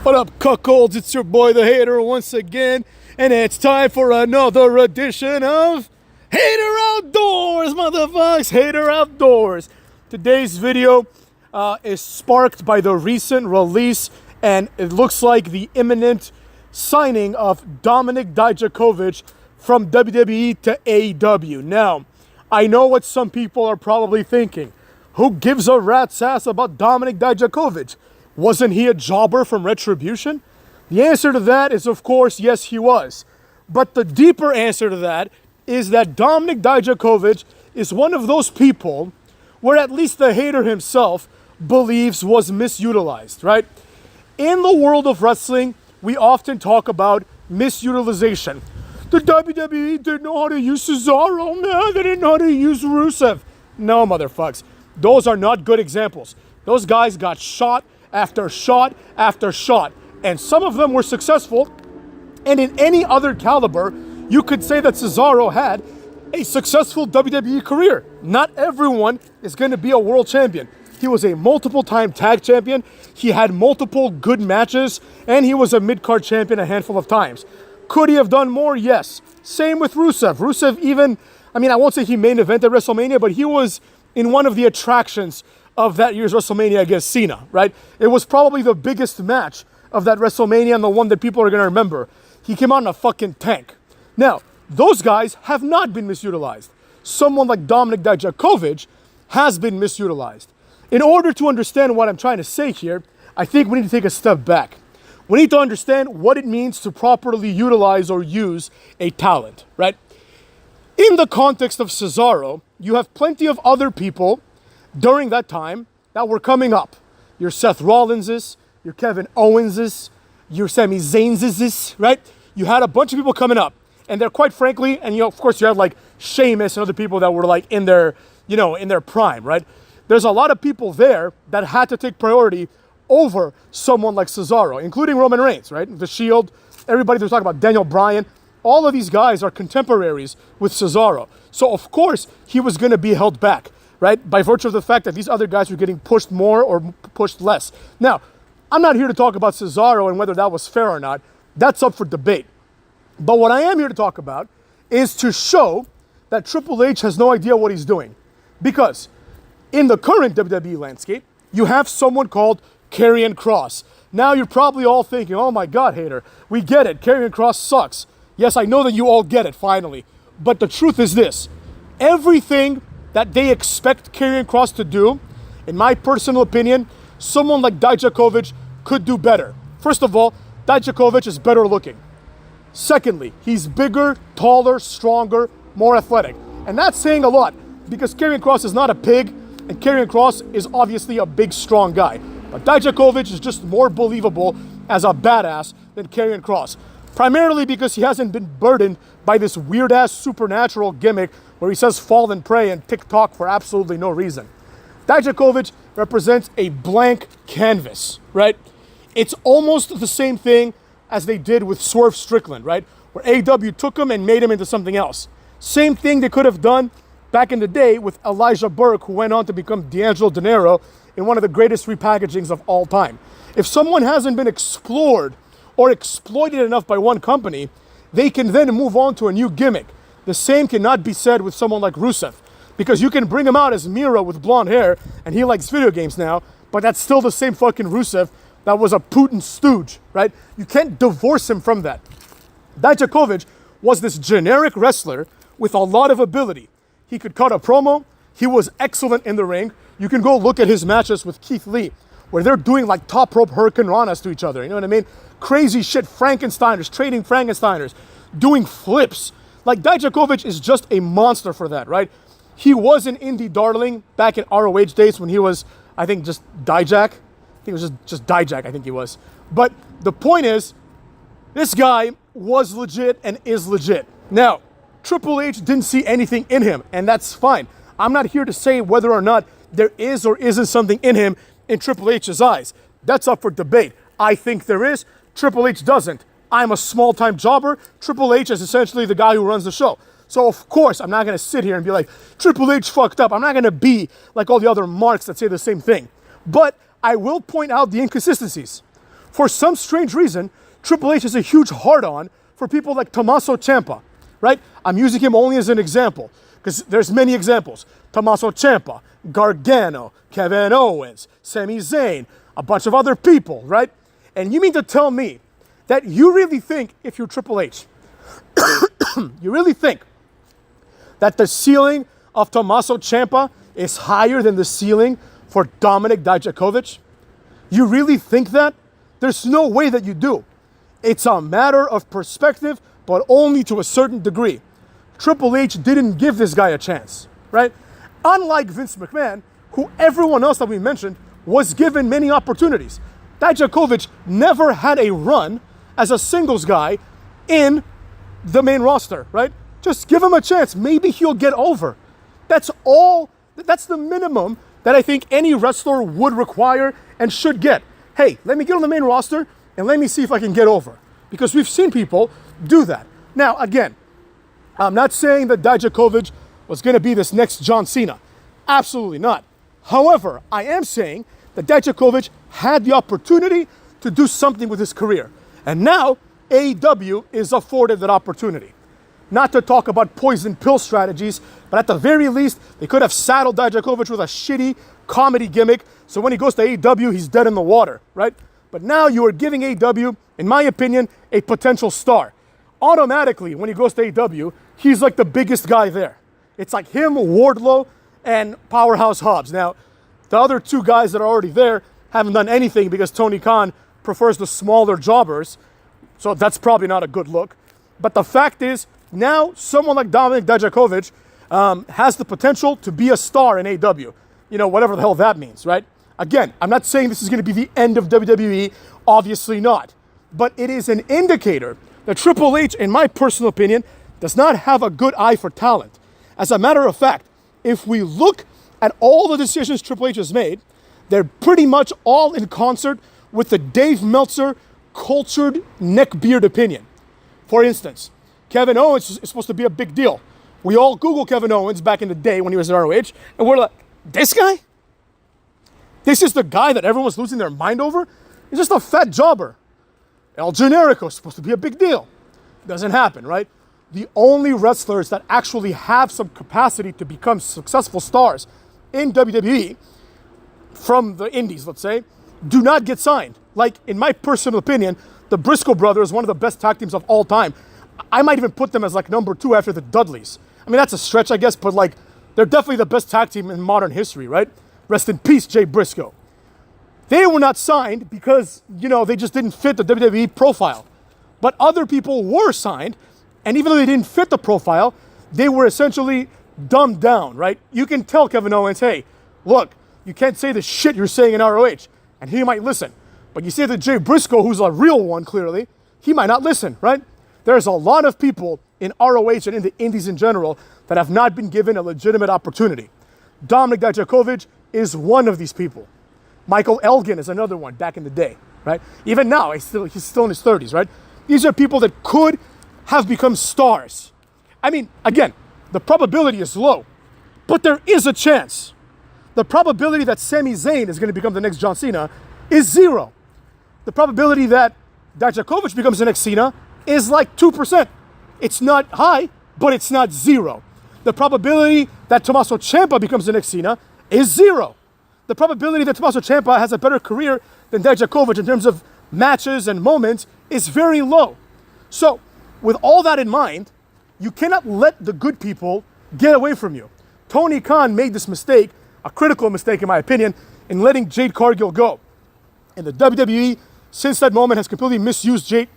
What up, cuckolds? It's your boy, the Hater, once again, and it's time for another edition of Hater Outdoors, motherfuckers! Hater Outdoors. Today's video is sparked by the recent release, and it looks like the imminent signing of Dominic Dijakovic from WWE to AEW. Now, I know what some people are probably thinking. Who gives a rat's ass about Dominic Dijakovic? Wasn't he a jobber from Retribution? The answer to that is, of course, yes, he was. But the deeper answer to that is that Dominic Dijakovic is one of those people where at least the hater himself believes was misutilized, right? In the world of wrestling, we often talk about misutilization. The WWE didn't know how to use Cesaro, man. They didn't know how to use Rusev. No, motherfucks. Those are not good examples. Those guys got shot after shot after shot, and some of them were successful. And in any other caliber, you could say that Cesaro had a successful WWE career. Not everyone is going to be a world champion. He was a multiple-time tag champion. He had multiple good matches, and he was a mid-card champion a handful of times. Could he have done more? Yes. Same with Rusev. Rusev even, I won't say he main evented at WrestleMania, but he was in one of the attractions of that year's WrestleMania against Cena, right? It was probably the biggest match of that WrestleMania and the one that people are going to remember. He came out in a fucking tank. Now, those guys have not been misutilized. Someone like Dominic Dijakovic has been misutilized. In order to understand what I'm trying to say here, I think we need to take a step back. We need to understand what it means to properly utilize or use a talent, right? In the context of Cesaro, you have plenty of other people during that time that were coming up. Your Seth Rollinses, your Kevin Owenses, your Sami Zaynses, right? You had a bunch of people coming up. And they're quite frankly, and of course you had like Sheamus and other people that were like in their, in their prime, right? There's a lot of people there that had to take priority over someone like Cesaro, including Roman Reigns, right? The Shield, everybody they're talking about, Daniel Bryan. All of these guys are contemporaries with Cesaro. So of course he was going to be held back, right? By virtue of the fact that these other guys were getting pushed more or pushed less. Now, I'm not here to talk about Cesaro and whether that was fair or not. That's up for debate. But what I am here to talk about is to show that Triple H has no idea what he's doing. Because in the current WWE landscape, you have someone called Karrion Kross. Now you're probably all thinking, oh my God, hater, we get it. Karrion Kross sucks. Yes, I know that you all get it, finally. But the truth is this. Everything that they expect Karrion Kross to do, in my personal opinion, someone like Dijakovic could do better. First of all, Dijakovic is better looking. Secondly, he's bigger, taller, stronger, more athletic. And that's saying a lot because Karrion Kross is not a pig and Karrion Kross is obviously a big, strong guy. But Dijakovic is just more believable as a badass than Karrion Kross. Primarily because he hasn't been burdened by this weird-ass supernatural gimmick where he says fall and pray and TikTok for absolutely no reason. Dijakovic represents a blank canvas, right? It's almost the same thing as they did with Swerve Strickland, right? Where AEW took him and made him into something else. Same thing they could have done back in the day with Elijah Burke, who went on to become D'Angelo De Niro in one of the greatest repackagings of all time. If someone hasn't been explored or exploited enough by one company, they can then move on to a new gimmick. The same cannot be said with someone like Rusev, because you can bring him out as Miro with blonde hair, and he likes video games now, but that's still the same fucking Rusev that was a Putin stooge, right? You can't divorce him from that. Dijakovic was this generic wrestler with a lot of ability. He could cut a promo. He was excellent in the ring. You can go look at his matches with Keith Lee, where they're doing like top rope Hurricane Ranas to each other. You know what I mean? Crazy shit, Frankensteiners, trading Frankensteiners, doing flips. Like Dijakovic is just a monster for that, right? He was an indie darling back in ROH days when he was, I think, just Dijak. I think it was just Dijak, I think he was. But the point is, this guy was legit and is legit. Now, Triple H didn't see anything in him, and that's fine. I'm not here to say whether or not there is or isn't something in him in Triple H's eyes. That's up for debate. I think there is. Triple H doesn't. I'm a small-time jobber. Triple H is essentially the guy who runs the show. So, of course, I'm not going to sit here and be like, Triple H fucked up. I'm not going to be like all the other marks that say the same thing. But I will point out the inconsistencies. For some strange reason, Triple H is a huge hard-on for people like Tommaso Ciampa, right? I'm using him only as an example because there's many examples. Tommaso Ciampa, Gargano, Kevin Owens, Sami Zayn, a bunch of other people, right? And you mean to tell me that you really think, if you're Triple H, you really think that the ceiling of Tommaso Ciampa is higher than the ceiling for Dominic Dijakovic? You really think that? There's no way that you do. It's a matter of perspective, but only to a certain degree. Triple H didn't give this guy a chance, right? Unlike Vince McMahon, who everyone else that we mentioned was given many opportunities. Dijakovic never had a run as a singles guy in the main roster, right? Just give him a chance. Maybe he'll get over. That's all. That's the minimum that I think any wrestler would require and should get. Hey, let me get on the main roster and let me see if I can get over. Because we've seen people do that. Now, again, I'm not saying that Dijakovic was going to be this next John Cena. Absolutely not. However, I am saying that Dijakovic had the opportunity to do something with his career. And now, AEW is afforded that opportunity. Not to talk about poison pill strategies, but at the very least, they could have saddled Dijakovic with a shitty comedy gimmick, so when he goes to AEW, he's dead in the water, right? But now you are giving AEW, in my opinion, a potential star. Automatically, when he goes to AEW, he's like the biggest guy there. It's like him, Wardlow, and Powerhouse Hobbs. Now, the other two guys that are already there haven't done anything because Tony Khan prefers the smaller jobbers, so that's probably not a good look. But the fact is, now someone like Dominic Dijakovic has the potential to be a star in AEW. You know, whatever the hell that means, right? Again, I'm not saying this is going to be the end of WWE. Obviously not. But it is an indicator that Triple H, in my personal opinion, does not have a good eye for talent. As a matter of fact, if we look at all the decisions Triple H has made, they're pretty much all in concert with the Dave Meltzer cultured neckbeard opinion. For instance, Kevin Owens is supposed to be a big deal. We all Google Kevin Owens back in the day when he was at ROH, and we're like, this guy? This is the guy that everyone's losing their mind over? He's just a fat jobber. El Generico is supposed to be a big deal. Doesn't happen, right? The only wrestlers that actually have some capacity to become successful stars in WWE, from the indies, let's say, do not get signed. Like, in my personal opinion, the Briscoe brothers, one of the best tag teams of all time. I might even put them as like number 2 after the Dudleys. I mean, that's a stretch, I guess, but like, they're definitely the best tag team in modern history, right? Rest in peace, Jay Briscoe. They were not signed because, you know, they just didn't fit the WWE profile. But other people were signed, and even though they didn't fit the profile, they were essentially dumbed down, right? You can tell Kevin Owens, hey, look, you can't say the shit you're saying in ROH, and he might listen. But you say that Jay Briscoe, who's a real one, clearly, he might not listen, right? There's a lot of people in ROH and in the indies in general that have not been given a legitimate opportunity. Dominic Dijakovic is one of these people. Michael Elgin is another one back in the day, right? Even now, he's still in his 30s, right? These are people that could have become stars. I mean, again, the probability is low, but there is a chance. The probability that Sami Zayn is going to become the next John Cena is 0. The probability that Dijakovic becomes the next Cena is like 2%. It's not high, but it's not 0. The probability that Tommaso Ciampa becomes the next Cena is 0. The probability that Tommaso Ciampa has a better career than Dijakovic in terms of matches and moments is very low. So, with all that in mind, you cannot let the good people get away from you. Tony Khan made this mistake, a critical mistake in my opinion, in letting Jade Cargill go. And the WWE, since that moment, has completely misused Jade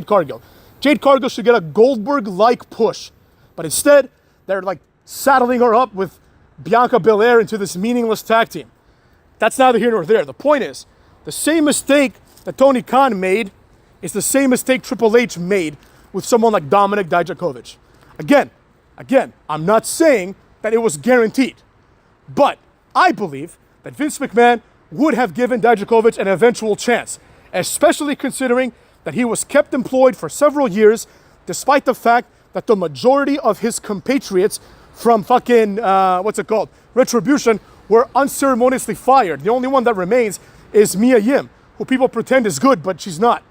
Cargill. Jade Cargill should get a Goldberg-like push. But instead, they're like saddling her up with Bianca Belair into this meaningless tag team. That's neither here nor there. The point is, the same mistake that Tony Khan made is the same mistake Triple H made with someone like Dominic Dijakovic. Again, I'm not saying that it was guaranteed. But I believe that Vince McMahon would have given Dijakovic an eventual chance, especially considering that he was kept employed for several years, despite the fact that the majority of his compatriots from fucking, Retribution, were unceremoniously fired. The only one that remains is Mia Yim, who people pretend is good, but she's not.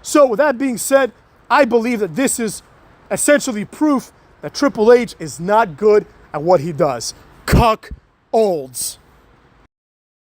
So with that being said, I believe that this is essentially proof that Triple H is not good at what he does. Cuck olds.